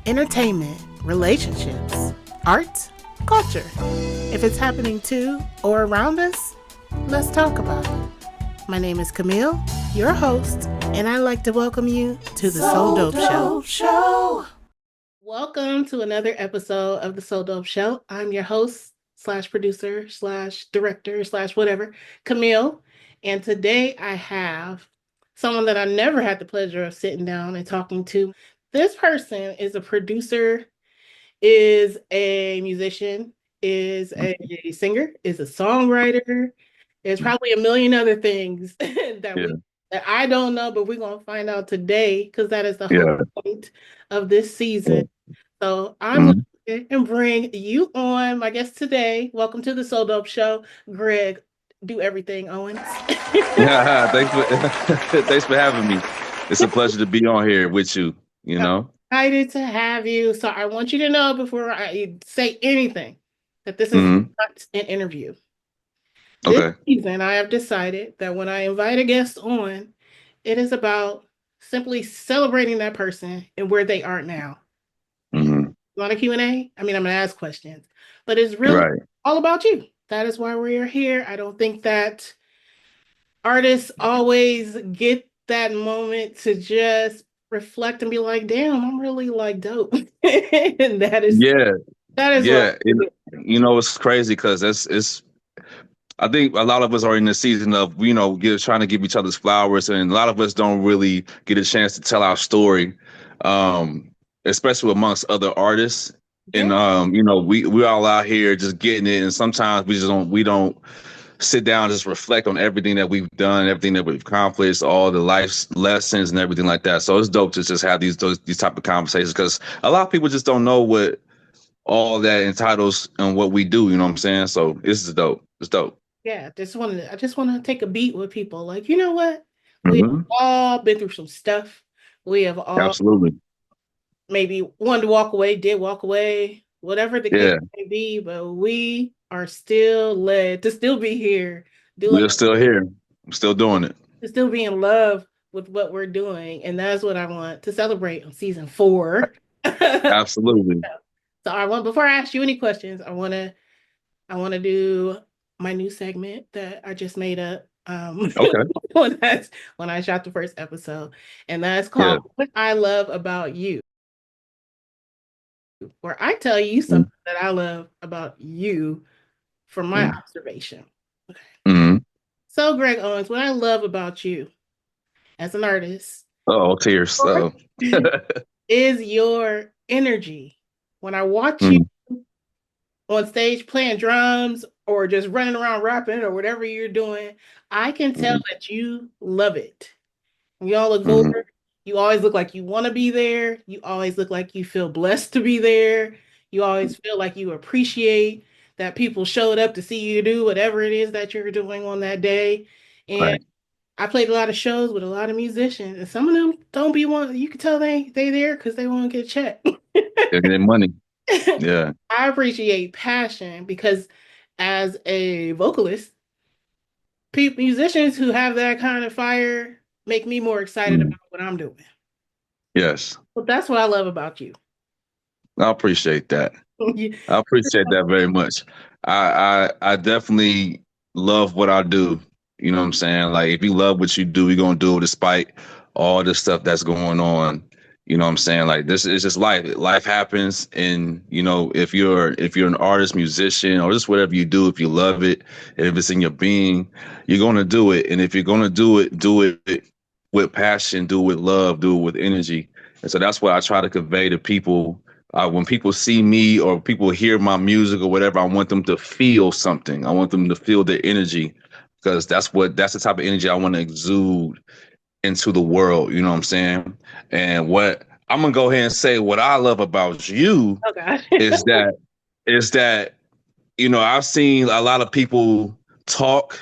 entertainment, relationships, art, culture. If it's happening to or around us, let's talk about it. My name is Qamil, your host, and I'd like to welcome you to the So Dope Show. Welcome to another episode of the So Dope Show. I'm your host slash producer slash director slash whatever, Qamil. And today I have someone that I never had the pleasure of sitting down and talking to. This person is a producer, is a musician, is a singer, is a songwriter. There's probably a million other things that I don't know, but we're gonna find out today because that is the whole point of this season. So I'm going to bring you on, my guest today. Welcome to the So Dope Show, Greg. Do everything, Owens. Yeah, thanks for having me. It's a pleasure to be on here with you. I'm excited to have you. So I want you to know before I say anything that this is not an interview. This season, I have decided that when I invite a guest on, it is about simply celebrating that person and where they are now. Not a Q&A. I mean, I'm going to ask questions, but it's really all about you. That is why we are here. I don't think that artists always get that moment to just reflect and be like, damn, I'm really like dope. And that is it's crazy because it's I think a lot of us are in the season of, trying to give each other's flowers, and a lot of us don't really get a chance to tell our story. Especially amongst other artists. And we're all out here just getting it, and sometimes we don't sit down and just reflect on everything that we've done, everything that we've accomplished, all the life lessons and everything like that. So it's dope to just have these type of conversations, because a lot of people just don't know what all that entitles and what we do, you know what I'm saying? So this is dope. It's dope. Yeah, I just want to take a beat with people. Like, you know what? We've all been through some stuff. We have all absolutely maybe wanted to walk away, did walk away, whatever the case may be, but we are still led to still be here. We're still here. I'm still doing it. To still be in love with what we're doing. And that's what I want to celebrate on season 4. Absolutely. So before I ask you any questions, I want to do my new segment that I just made up. When I shot the first episode, and that's called What I Love About You, where I tell you something that I love about you from my observation. Okay. So, Greg Owens, what I love about you as an artist, tears, is your energy. When I watch you on stage playing drums or just running around rapping or whatever you're doing, I can tell that you love it. You all look over. You always look like you want to be there. You always look like you feel blessed to be there. You always feel like you appreciate that people showed up to see you do whatever it is that you're doing on that day. And I played a lot of shows with a lot of musicians, and some of them don't be one. You can tell they there because they want to get a check. They're getting money. Yeah. I appreciate passion because as a vocalist, musicians who have that kind of fire make me more excited about what I'm doing. Yes. But that's what I love about you. I appreciate that. I appreciate that very much. I definitely love what I do. You know what I'm saying? Like, if you love what you do, you're gonna do it despite all the stuff that's going on. You know what I'm saying? Like, this is just life. Life happens, and if you're an artist, musician, or just whatever you do, if you love it, and if it's in your being, you're gonna do it. And if you're gonna do it with passion, do it with love, do it with energy. And so that's what I try to convey to people. When people see me or people hear my music or whatever, I want them to feel something. I want them to feel the energy, because that's the type of energy I want to exude into the world. You know what I'm saying? And what I'm gonna go ahead and say, what I love about you is that I've seen a lot of people talk,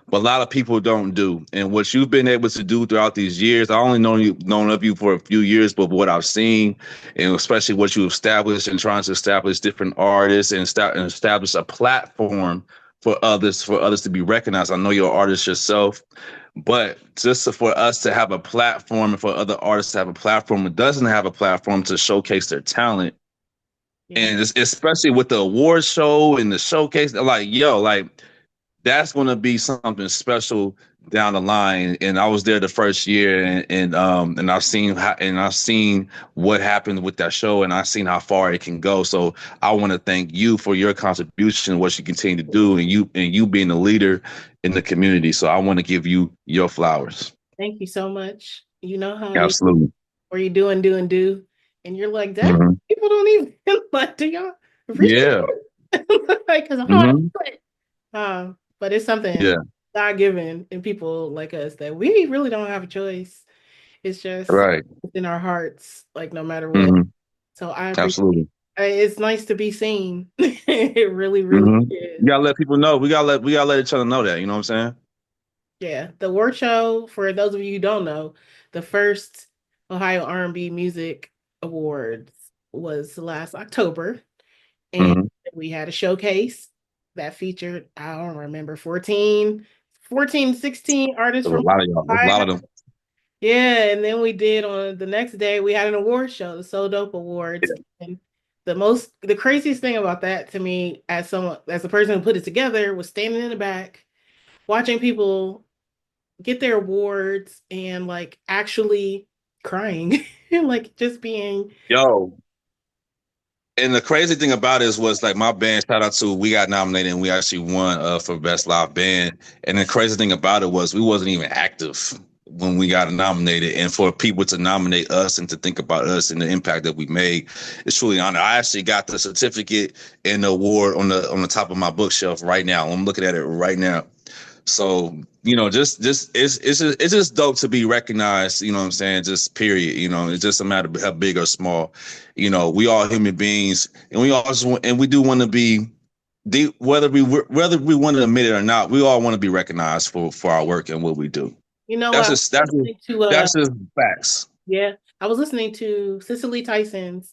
but a lot of people don't do. And what you've been able to do throughout these years, I only known of you for a few years, but what I've seen, and especially what you established and trying to establish different artists and establish a platform for others to be recognized. I know you're an artist yourself, but for us to have a platform and for other artists to have a platform that doesn't have a platform to showcase their talent, Yeah. and especially with the award show and the showcase, like yo, like that's going to be something special down the line. And I was there the first year, and I've seen what happened with that show, and I've seen how far it can go. So I want to thank you for your contribution, what you continue to do, and you being a leader in the community. So I want to give you your flowers. Thank you so much. You know how it is, Absolutely. where you do, and you're like, that Hmm. people don't even like, do y'all appreciate Yeah. it? Like, because I want to Hmm. do it. But it's something Yeah. God given in people like us that we really don't have a choice. It's just Right. in our hearts, like no matter what. Hmm. So I appreciate Absolutely. it's nice to be seen. It really, really Hmm. is. You gotta let people know. We gotta let each other know that. You know what I'm saying? Yeah. The award show, for those of you who don't know, the first Ohio R&B Music Awards was last October. And Hmm. we had a showcase that featured, I don't remember, 16 artists There's a from lot of y'all. There's a lot Ohio. of them. Yeah, and then we did on the next day, we had an award show, the So Dope Awards. And the craziest thing about that to me, as a person who put it together, was standing in the back, watching people get their awards and like actually crying, like just being, Yo, and the crazy thing about it was like my band, shout out to, we got nominated and we actually won for best live band. And the crazy thing about it was we wasn't even active when we got nominated. And for people to nominate us and to think about us and the impact that we made, it's truly an honor. I actually got the certificate and the award on the top of my bookshelf right now. I'm looking at it right now. So, just it's just dope to be recognized, you know what I'm saying? Just period. It's just a matter of how big or small. We all human beings, and we also and we do want to be whether we want to admit it or not, we all want to be recognized for our work and what we do. you know That's what, just that's just, listening to that's just facts. yeah, I was listening to Cicely Tyson's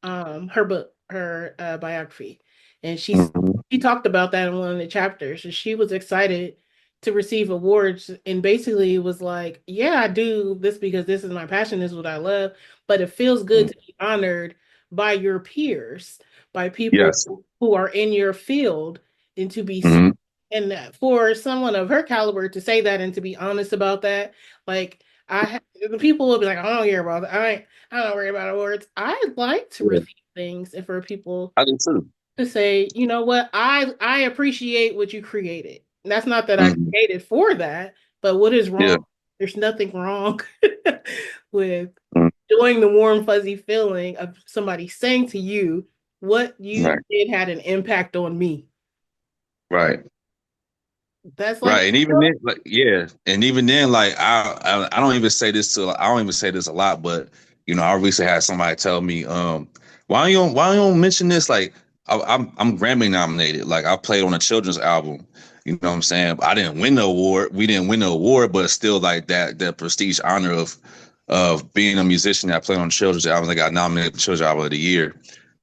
her book, her biography, and Mhm. she talked about that in one of the chapters. And she was excited to receive awards, and basically was like, "Yeah, I do this because this is my passion. This is what I love. But it feels good to be honored by your peers, by people Yes. who are in your field, and to be Hmm. and for someone of her caliber to say that and to be honest about that, like." The people will be like, I don't care about that. I don't worry about awards. I like to Yeah, receive things and for people I do too. to say, you know what, I appreciate what you created. And that's not that I Hmm. created for that, but what is Yeah. wrong? There's nothing wrong with Mhm. doing the warm, fuzzy feeling of somebody saying to you, what you Right. did had an impact on me. Right. That's like, Right, and even then, like, yeah, and even then, like, I don't even say this to, I don't even say this a lot, but I recently had somebody tell me, why you don't mention this? Like, I'm Grammy nominated. Like, I played on a children's album. You know what I'm saying? I didn't win the award. We didn't win the award, but still, like that prestige honor of being a musician that played on children's albums. I got nominated for Children's Album of the Year.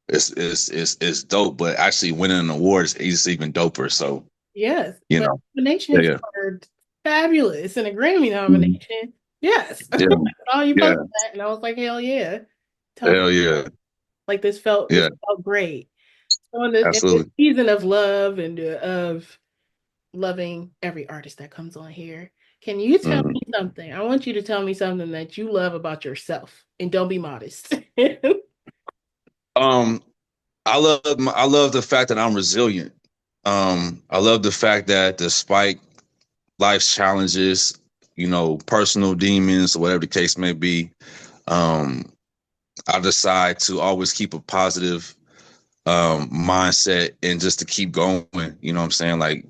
It's dope, but actually winning an award is even doper. So yes, you but know, yeah, nominations yeah. are fabulous, and a Grammy Mhm. nomination, yes. Yeah, Oh, you yeah, posted that, and I was like, hell yeah. Tell hell people yeah, like this yeah, felt great. So in this absolutely. season of love and of loving every artist that comes on here, can you tell Mhm. me something? I want you to tell me something that you love about yourself, and don't be modest. Um, I love the fact that I'm resilient. I love the fact that despite life's challenges, personal demons, whatever the case may be, um, I decide to always keep a positive mindset and just to keep going. You know what I'm saying? Like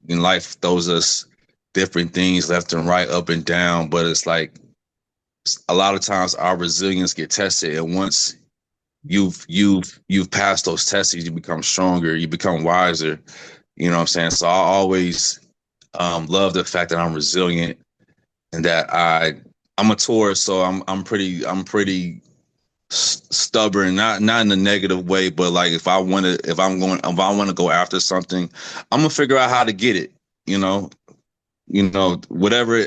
in life throws us different things left and right, up and down, but it's like a lot of times our resilience get tested, and once you've passed those tests, you become stronger, you become wiser. You know what I'm saying? So I always love the fact that I'm resilient and that I'm a Taurus, so I'm pretty stubborn, not in a negative way, but like if I want to go after something, I'm gonna figure out how to get it. You know,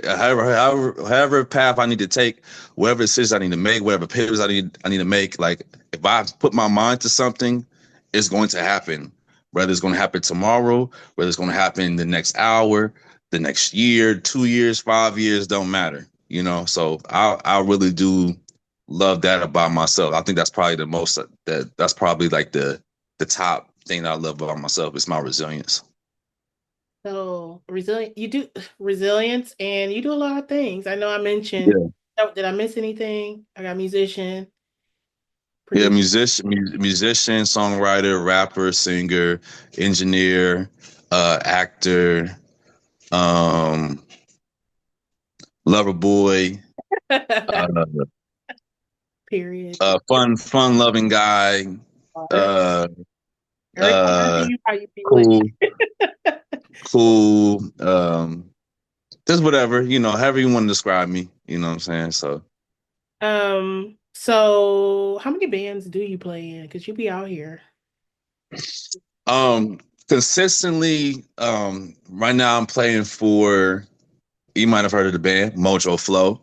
however path I need to take, whatever decisions I need to make, whatever pivots I need to make. Like if I put my mind to something, it's going to happen. Whether it's going to happen tomorrow, whether it's going to happen the next hour, the next year, 2 years, 5 years, don't matter. So I really do love that about myself. I think that's probably the most that's probably like the top thing that I love about myself is my resilience. So you do resilience, and you do a lot of things. I know I mentioned. Yeah. Oh, did I miss anything? I got musician, Yeah, producer. musician, songwriter, rapper, singer, engineer, actor, um, lover boy, uh, Period. fun loving guy, uh, Everybody, uh, how you feeling? cool, cool, just whatever, however you want to describe me, you know what I'm saying? So, So how many bands do you play in? Because you be out here. um, consistently, right now I'm playing for, you might have heard of the band Mojo Flow.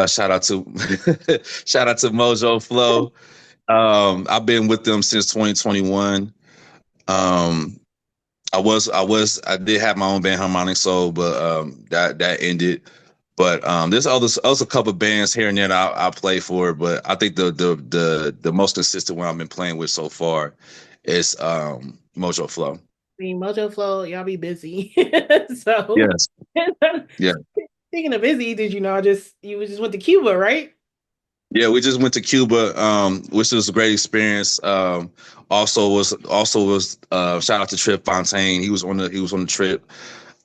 Shout out to shout out to Mojo Flow. I've been with them since 2021. Um, I did have my own band Harmonic Soul, but that ended. But there's also a couple of bands here and there that I play for, but I think the most consistent one I've been playing with so far is Mojo Flow. I mean, Mojo Flow, y'all be busy. So, Yes. Yeah. speaking of busy, did you know you just went to Cuba, right? Yeah, we just went to Cuba, which was a great experience. Also was shout out to Trip Fontaine. He was on the trip.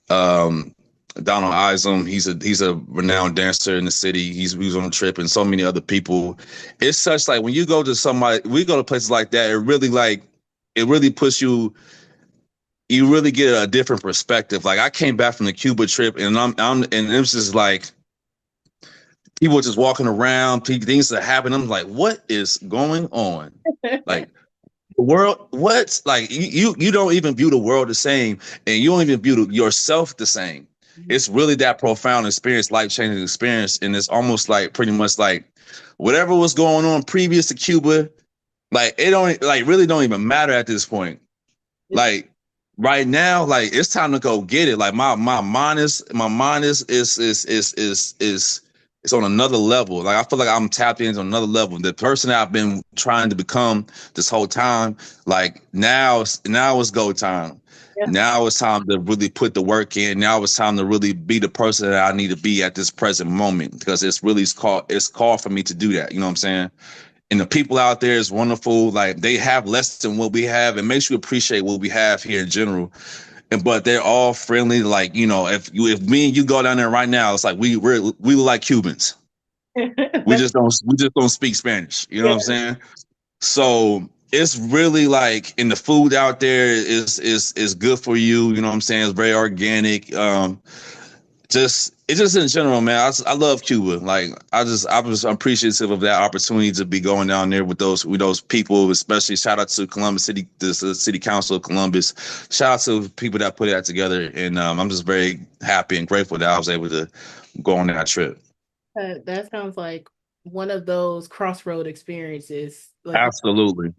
Donald Isom, he's a renowned dancer in the city. He was on the trip, and so many other people. It's such like when you go to we go to places like that. It really puts you. You really get a different perspective. Like I came back from the Cuba trip, and and it was just like people just walking around, things that happen. I'm like, what is going on? Like the world, what? Like you don't even view the world the same, and you don't even view yourself the same. It's really that profound experience, life-changing experience, and it's almost like pretty much like whatever was going on previous to Cuba, like it don't like really don't even matter at this point. Like right now, like it's time to go get it. Like my mind is it's on another level. Like I feel like I'm tapped into another level. The person that I've been trying to become this whole time, like now it's go time. Yeah. Now it's time to really put the work in. Now it's time to really be the person that I need to be at this present moment because it's called for me to do that. You know what I'm saying? And the people out there is wonderful. Like they have less than what we have. It makes you appreciate what we have here in general. But they're all friendly. Like, if me and you go down there right now, it's like we look like Cubans. we just don't speak Spanish. You know what I'm saying? So it's really like, and the food out there is good for you. You know what I'm saying? It's very organic. It's just in general, man. I love Cuba. Like I was appreciative of that opportunity to be going down there with those people. Especially shout out to Columbus City, the City Council of Columbus. Shout out to people that put that together, and I'm just very happy and grateful that I was able to go on that trip. That sounds like one of those crossroad experiences. Like, absolutely,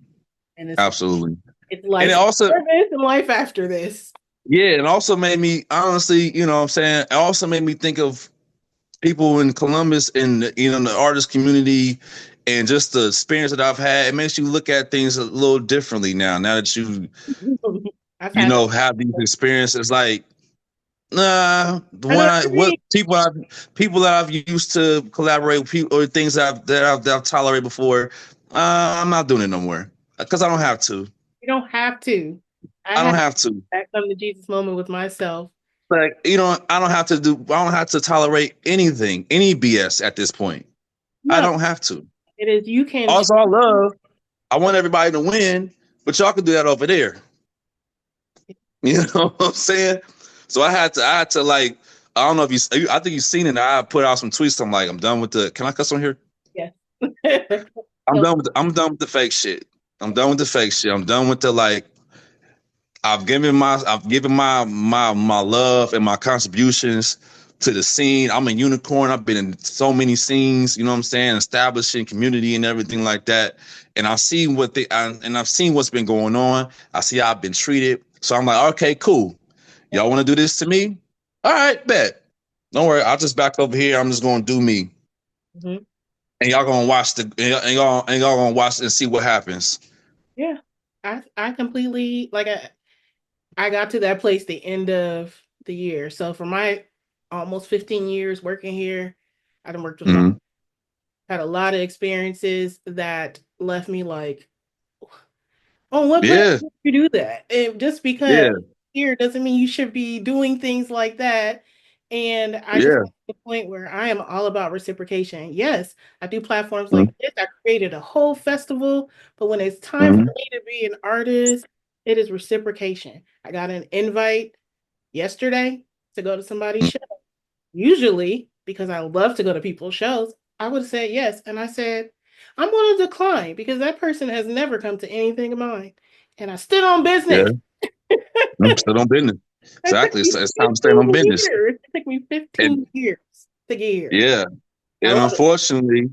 absolutely. It's like and it also and life after this. Yeah, and also made me honestly, you know what I'm saying? It also made me think of people in Columbus and the artist community and just the experience that I've had. It makes you look at things a little differently now that you have these experiences. Like, nah, people that I've used to collaborate with, people or things that I've tolerated before, I'm not doing it no more because I don't have to. You don't have to. I don't have to. That come to Jesus moment with myself. Like, I don't have to tolerate anything, any BS at this point. No, I don't have to. It is, you can. Also, I want everybody to win, but y'all can do that over there. You know what I'm saying? So I had to like, I don't know if I think you've seen it. I put out some tweets. I'm like, I'm done with can I cuss on here? Yes. I'm done with the fake shit. I'm done with the fake shit. I'm done with the like. I've given my love and my contributions to the scene. I'm a unicorn. I've been in so many scenes, you know what I'm saying, establishing community and everything like that. And I've seen what's been going on. I see how I've been treated. So I'm like, okay, cool. Y'all want to do this to me? All right, bet. Don't worry. I'll just back over here. I'm just gonna do me. Mm-hmm. And y'all gonna watch y'all gonna watch and see what happens. Yeah. I completely like I got to that place the end of the year. So for my almost 15 years working here, I done worked with Mm-hmm. had a lot of experiences that left me like, on what planet Yeah, would you do that? And just because yeah, here doesn't mean you should be doing things like that. And I just yeah. got to the point where I am all about reciprocation. Yes, I do platforms Mm-hmm. like this. I created a whole festival, but when it's time for Mm-hmm. me to be an artist, it is reciprocation. I got an invite yesterday to go to somebody's show. Usually, because I love to go to people's shows, I would have said yes. And I said, I'm going to decline because that person has never come to anything of mine. And I stood on Yeah. business. I'm still on business. It took Exactly. me It's time to stay 15 on business. years. It took me And 15 years to get here. yeah. I And love it. unfortunately,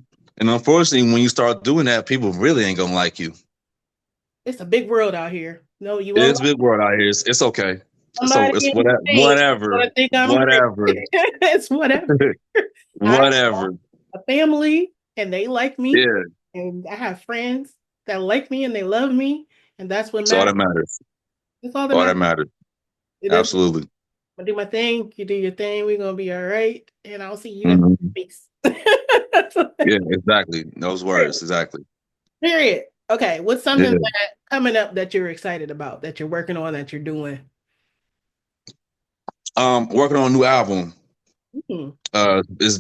when you start doing that, people really ain't gonna like you. It's a big world out here. No, you It won't is a like big world out here. It's okay. So somebody it's in the States. whatever. Gonna think I'm great. Whatever. It's whatever. I have Whatever. a family and they like me. Yeah. And I have friends that like me and they love me. And that's what It's all that matters. matters. That's all that All matters. that matters. It is. Absolutely. I do my thing. You do your thing. We're gonna be all right. And I'll see you in Hmm. peace. Yeah, exactly. Those words. Exactly. Period. Okay. What's something Yeah. that coming up that you're excited about, that you're working on, that you're doing? Working on a new album. Mhm. It's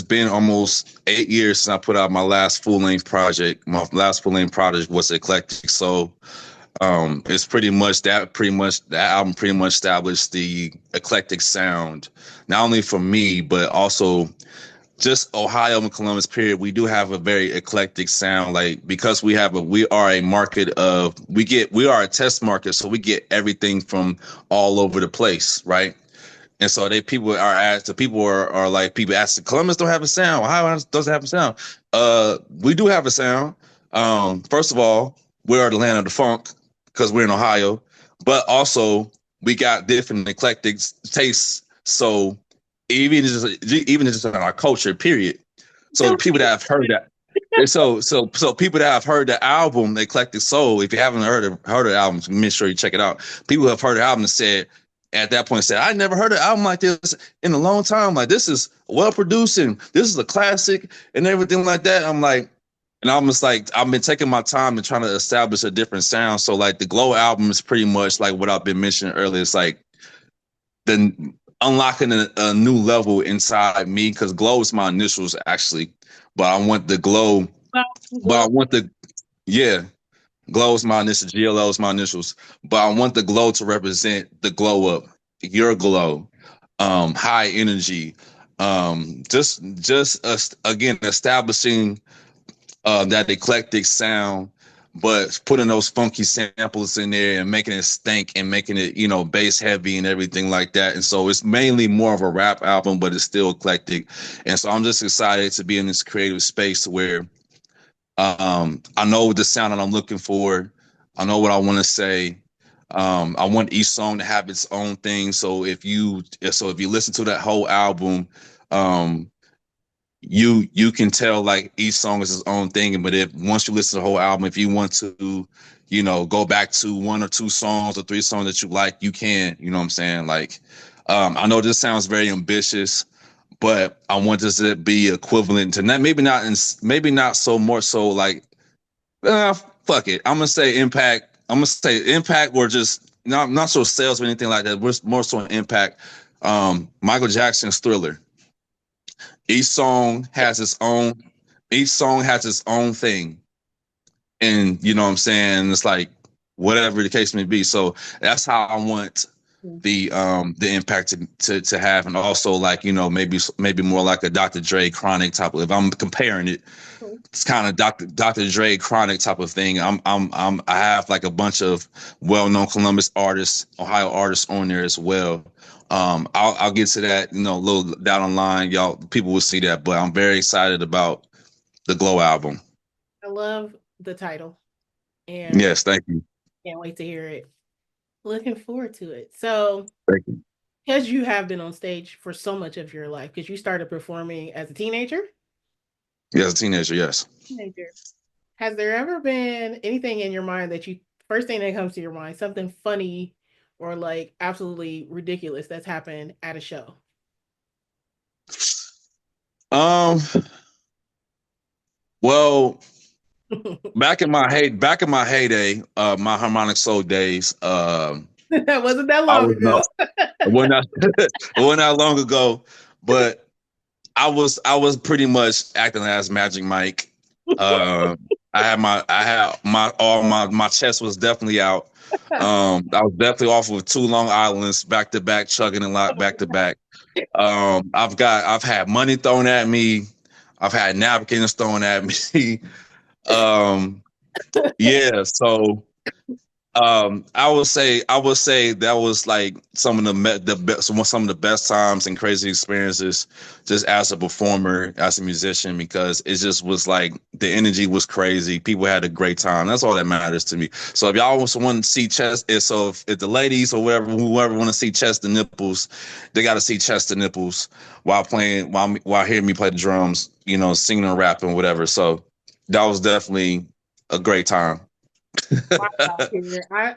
been almost 8 years since I put out my last full length project. My last full length project was Eclectic. So it's that album pretty much established the eclectic sound, not only for me, but also just Ohio and Columbus period. We do have a very eclectic sound, like because we are a market of we are a test market, so we get everything from all over the place, right? And so people are like, people ask, Columbus don't have a sound. Ohio doesn't have a sound. We do have a sound. First of all, we're the land of the funk because we're in Ohio, but also we got different eclectic tastes. So even just in our culture, period. So the people that have heard that, so people that have heard the album Eclectic Soul, if you haven't heard of the album, make sure you check it out. People who have heard the album and said at that point said, I never heard an album like this in a long time. Like, this is well produced and this is a classic and everything like that. I'm like, and I'm just like, I've been taking my time and trying to establish a different sound. So like the Glow album is pretty much like what I've been mentioning earlier. It's like the unlocking a new level inside me, because Glow is my initials actually, but I want the Glow, but I Well, want the yeah. Glow is my initials. GLO is my initials. But I want the glow to represent the glow up, your glow, high energy. Just again establishing that eclectic sound, but putting those funky samples in there and making it stank and making it, bass heavy and everything like that. And so it's mainly more of a rap album, but it's still eclectic. And so I'm just excited to be in this creative space where I know the sound that I'm looking for. I know what I want to say. I want each song to have its own thing. So if you listen to that whole album, um, you can tell like each song is its own thing. But if once you listen to the whole album, if you want to, go back to one or two songs or three songs that you like, you can. You know what I'm saying? Like, I know this sounds very ambitious, but I want this to be equivalent to that. Maybe not so more so like, fuck it. I'm gonna say impact. I'm gonna say impact, or just not so sales or anything like that. We're more so an impact. Michael Jackson's Thriller. Each song has its own. Each song has its own thing, and you know what I'm saying. It's like whatever the case may be. So that's how I want the impact to have, and also like maybe more like a Dr. Dre Chronic type of. If I'm comparing it, it's kind of Dr. Dre Chronic type of thing. I have like a bunch of well-known Columbus artists, Ohio artists on there as well. I'll get to that, a little down the line. Y'all, people will see that, but I'm very excited about the Glow album. I love the title, and Yes, thank you. can't wait to hear it. Looking forward to it. So, Thank you. because you have been on stage for so much of your life, because you started performing as a teenager. Yeah, as a teenager, yes. Teenager. Has there ever been anything in your mind that first thing that comes to your mind, something funny or like absolutely ridiculous that's happened at a show? Um. Well, back in my heyday, my harmonic soul days. That wasn't that I long was ago. not. It wasn't not. It wasn't that long ago, but I was pretty much acting as Magic Mike. My chest was definitely out. I was definitely off of 2 Long Islands back to back, chugging a lot back to back. I've had money thrown at me. I've had napkins thrown at me. um, yeah, so I would say that was like some of the best, some of the best times and crazy experiences, just as a performer, as a musician, because it just was like the energy was crazy. People had a great time. That's all that matters to me. So if y'all want to see chest, if the ladies or whoever want to see chest and nipples, they got to see chest and nipples while hearing me play the drums, singing and rapping, whatever. So that was definitely a great time. I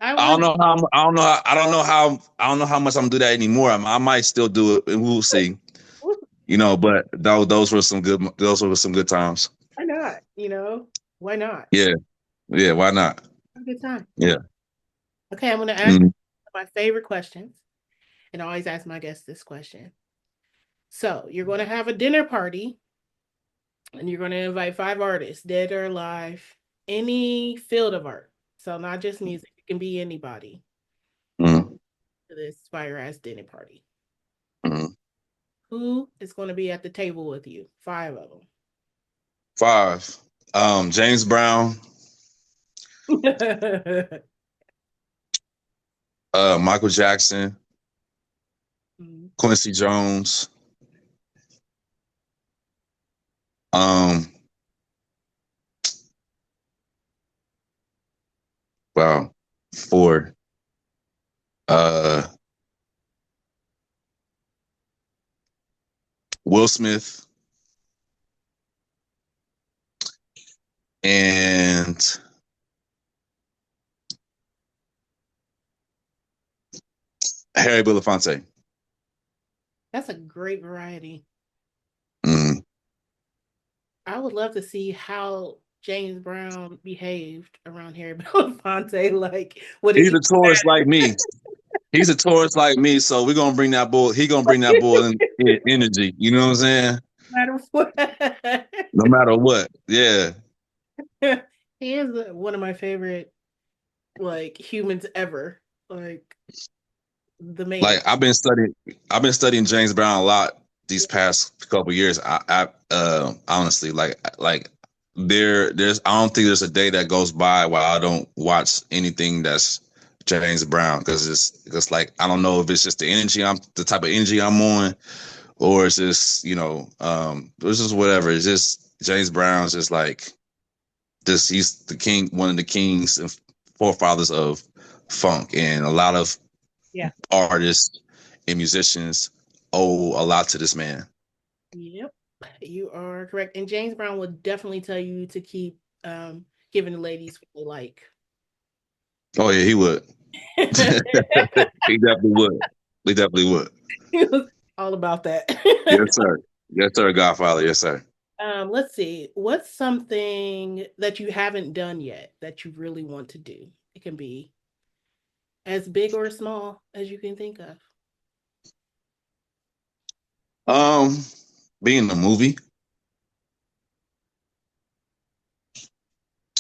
I don't would. know how. I don't know. I don't know how much I'm gonna do that anymore. I might still do it, and we'll see. But those were some good. Those were some good times. Why not? Why not? Yeah, yeah. Why not? Have a good time. Yeah. Okay, I'm going to ask Mhm. my favorite questions, and I always ask my guests this question. So you're going to have a dinner party, and you're going to invite 5 artists, dead or alive, any field of art. So not just music; it can be anybody. Mhm. To this fire ass dinner party. Mhm. Who is going to be at the table with you? 5 of 5. James Brown, them. Michael Jackson, Mhm. Quincy Jones. Um. Wow. 4. Uh. Will Smith and Harry Belafonte. That's a great variety. Mm. I would love to see how James Brown behaved around Harry Belafonte. Like, would He's he? a Taurus like me. He's a Taurus like me, so we're gonna bring that bull. He gonna bring that bull in energy. You know what I'm saying? Matter what. No matter what. Yeah. He is one of my favorite like humans ever. Like the man. Like I've been studying James Brown a lot these past couple years. I honestly like there's I don't think there's a day that goes by while I don't watch anything that's James Brown, because it's like I don't know if it's just the type of energy I'm on, or it's just it's just whatever. It's just James Brown's just like this. He's the king, one of the kings and forefathers of funk, and a lot of Yeah. artists and musicians owe a lot to this man. Yep. You are correct. And James Brown would definitely tell you to keep giving the ladies what they like. Oh yeah, he would. He definitely would. He definitely would. He was all about that. Yes, sir. Yes, sir. Godfather. Yes, sir. Let's see. What's something that you haven't done yet that you really want to do? It can be as big or small as you can think of. Um, Being in the movie.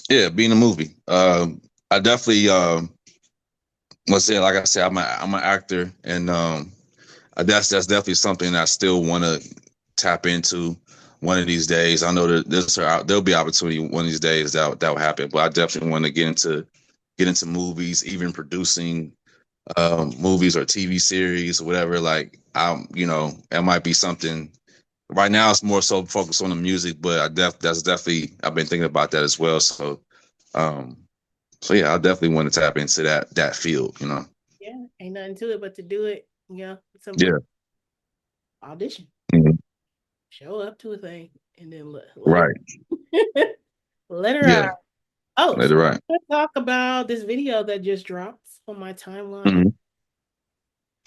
Yeah, being in a movie. I definitely Let's say, like I said, I'm an actor, and that's definitely something I still want to tap into one of these days. I know that there'll be opportunity one of these days that will happen, but I definitely want to get into movies, even producing movies or TV series or whatever. Like that might be something. Right now, it's more so focused on the music, but that's definitely I've been thinking about that as well. Um, so yeah, I definitely want to tap into that field. Yeah, ain't nothing to it but to do it. Yeah, simple Yeah. audition, Mhm. show up to a thing, and then let Right. it let her Yeah. out. Oh, That's so right. let's talk about this video that just dropped on my timeline Hmm.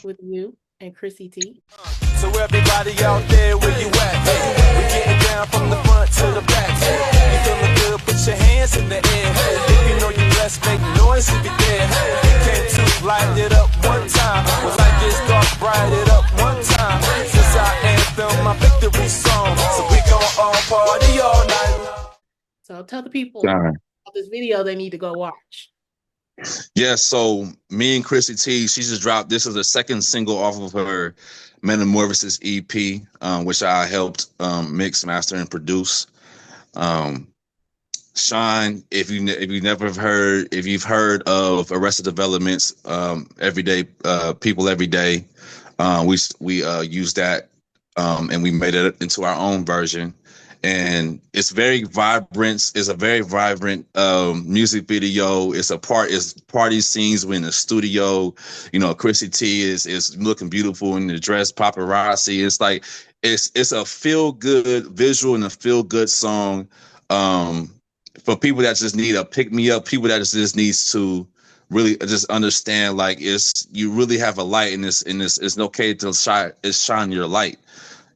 with you and Chrissy T. So everybody out there, where you at? We getting down from the front to the back. You feeling good? Put your hands in the air. If you know you blessed, make noise if you're there. Came to light it up one time. Was like this dark, bright it up one time. Since our anthem, my victory song. So we gon' all party all night. So tell the people about this video they need to go watch. Yeah, so me and Chrissy T, she just dropped. This is the second single off of her Metamorphosis EP, which I helped mix, master, and produce. Um, Shine, if you've heard of Arrested Development's Everyday People Every Day, we use that and we made it into our own version, and it's very vibrant. It's a very vibrant music video. It's party scenes. We're in the studio. Chrissy T is looking beautiful in the dress, paparazzi. It's like it's a feel good visual and a feel good song. Um, for people that just need a pick me up, people that just needs to really just understand, like, you really have a light in this. It's okay to shine your light.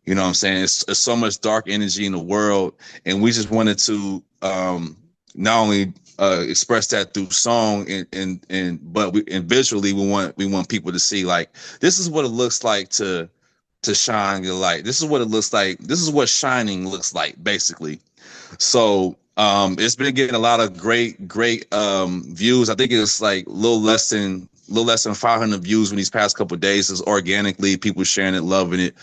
You know what I'm saying? It's so much dark energy in the world, and we just wanted to not only express that through song and visually we want people to see, like, this is what it looks like to shine your light. This is what it looks like. This is what shining looks like, basically. So it's been getting a lot of great views. I think it's like a little less than 500 views in these past couple of days. It's organically people sharing it, loving it.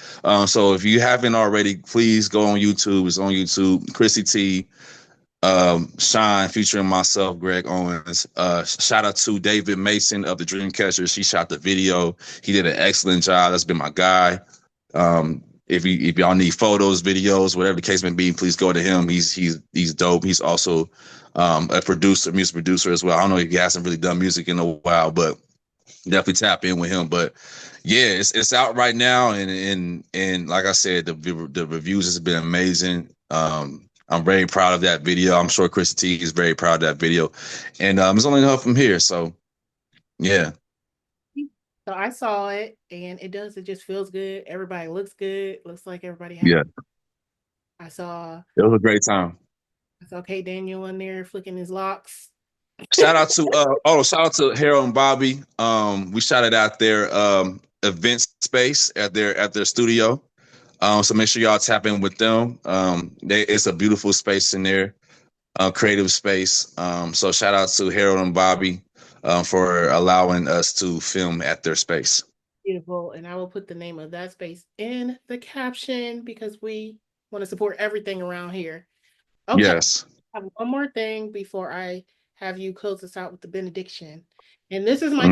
So if you haven't already, please go on YouTube. It's on YouTube. Chrissy T, Shine, featuring myself, Greg Owens. Shout out to David Mason of the Dreamcatcher. She shot the video. He did an excellent job. That's been my guy. If y'all need photos, videos, whatever the case may be, please go to him. He's dope. He's also a music producer as well. I don't know if he hasn't really done music in a while, but definitely tap in with him. But yeah, it's out right now, and like I said, the reviews has been amazing. I'm very proud of that video. I'm sure Chris T is very proud of that video, and it's only up from here. So yeah. So I saw it, and it does. It just feels good. Everybody looks good. Looks like everybody has. Yeah, I saw. it was a great time. I saw K Daniel in there flicking his locks. Shout out to Harold and Bobby. We shouted out their event space at their studio. So make sure y'all tap in with them. It's a beautiful space in there, creative space. So shout out to Harold and Bobby for allowing us to film at their space. Beautiful. And I will put the name of that space in the caption because we want to support everything around here. Okay. Yes. I have one more thing before I have you close us out with the benediction. And this is my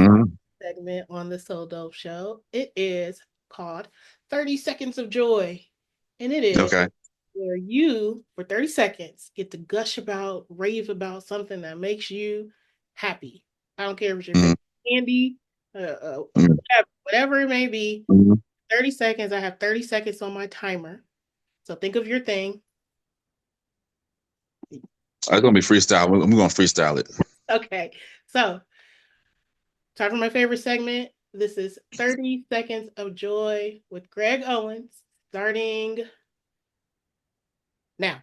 segment on the Soul Dope Show. It is called 30 Seconds of Joy. And it is where you, for 30 seconds, get to gush about, rave about something that makes you happy. I don't care if it's your candy, whatever it may be. 30 seconds. I have 30 seconds on my timer. So think of your thing. It's gonna be freestyle. I'm gonna freestyle it. Okay. So time for my favorite segment. This is 30 Seconds of Joy with Greg Owens, starting now.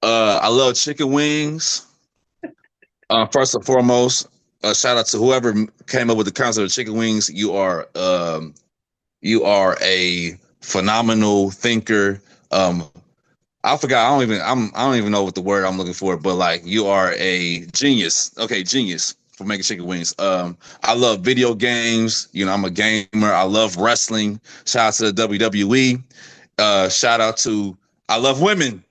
I love chicken wings. First and foremost, shout out to whoever came up with the concept of chicken wings. You are a phenomenal thinker. I forgot. I don't even know what the word I'm looking for, but like, you are a genius. Okay, genius. for making chicken wings. I love video games. You know, I'm a gamer. I love wrestling. Shout out to the WWE. Shout out to I love women.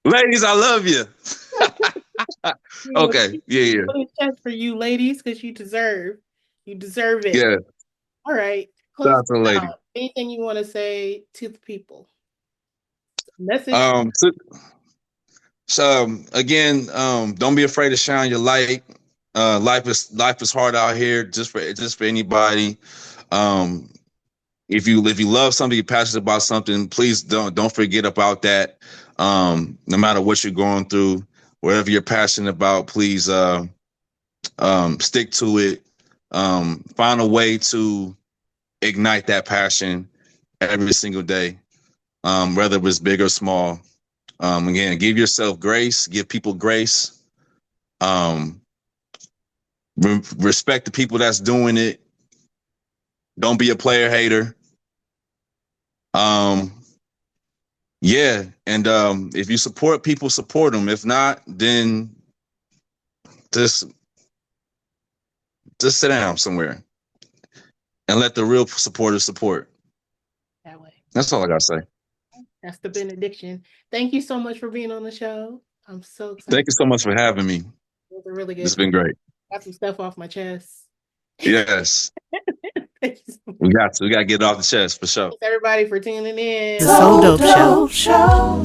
Ladies, I love you. Okay, yeah. Chest for you, ladies, because you deserve it. Yeah. All right. Shout out to the lady. Anything you want to say to the people? Message. So again, don't be afraid to shine your light. Life is hard out here, just for anybody. If you love something, you're passionate about something, please don't forget about that. No matter what you're going through, whatever you're passionate about, please stick to it. Find a way to ignite that passion every single day, whether it's big or small. Again, give yourself grace, give people grace. Respect the people that's doing it. Don't be a player hater. Yeah, and if you support people, support them. If not, then just sit down somewhere and let the real supporters support. That way. That's all I gotta say. That's the benediction. Thank you so much for being on the show. I'm so excited. Thank you so much for having me. It was really good. It's been great. Got some stuff off my chest. Yes. Thank you so much. We got to get it off the chest for sure. Thanks everybody for tuning in. The So Dope Show.